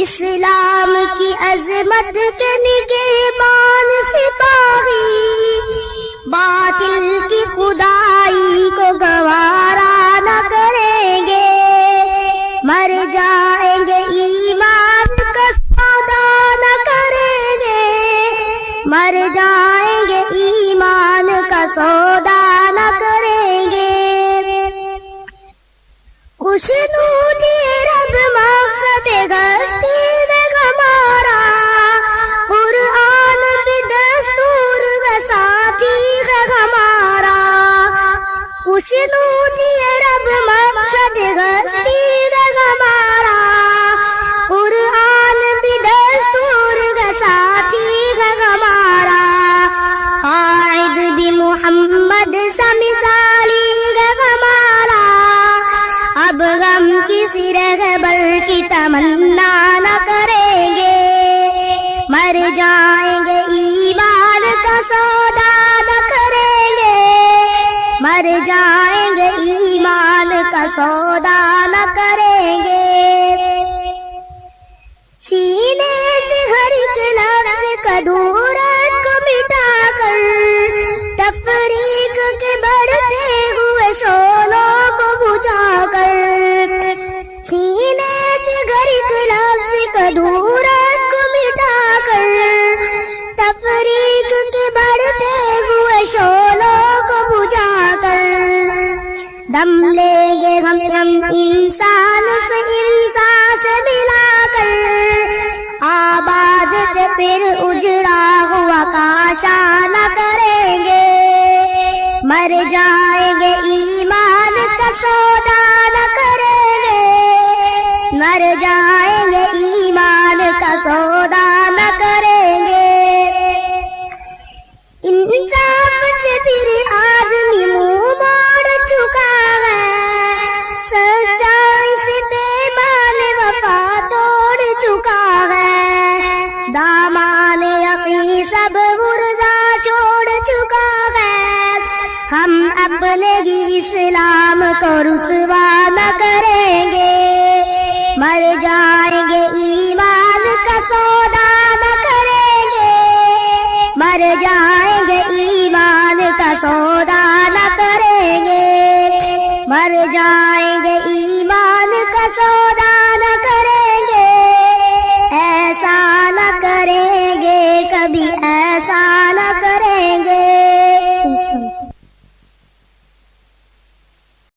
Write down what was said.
اسلام کی عظمت کے نگہبان سپاہی باطل کی خدائی کو گوارا نہ کریں گے، مر جائیں گے ایمان کا سودا نہ کریں گے، مر جائیں گے ایمان کا سودا نہ کریں گے۔ خوشنودی رب مقصد گشتی میں ہمارا، قرآن بھی دستور و ساتھی ہے ہمارا۔ خوشنودی رب مقصد گشتی میں ہمارا، قرآن بھی دستور و ساتھی ہے ہمارا۔ قائد بھی محمد سمثالی ہے ہمارا، اب غم کسی رہبر کی تمنا نہ کریں گے، مر جائیں گے ایمان کا سودا نہ کریں گے، مر جائیں گے ایمان کا سودا نہ کریں گے۔ سینے سے ہر ایک لفظ کدورت کو مٹا کر، تفریق کے بڑھتے ہوئے شعلوں کو بجھا کر، سینے سے ہر ایک لفظ کدورت کو مٹا کر، تفریق کے بڑھتے ہوئے شعلوں کو بجھا کر، دم لیں گے ہم انسان سے ملا کر، آباد سے پھر اجڑا ہوا کاشا نہ کریں گے، مر جائیں گے ایمان کا سودا نہ کریں گے، مر جائیں گے ایمان کا سودا نہ کریں گے۔ انصاف سے پھر آدمی منہ موڑ چکا ہے، سچائی سے پیمان وفا توڑ چکا ہے، دامان یقین سب مردہ چھوڑ چکا ہے، ہم اپنے ہی اسلام کو رسوا نہ کریں گے، مر جائیں گے ایمان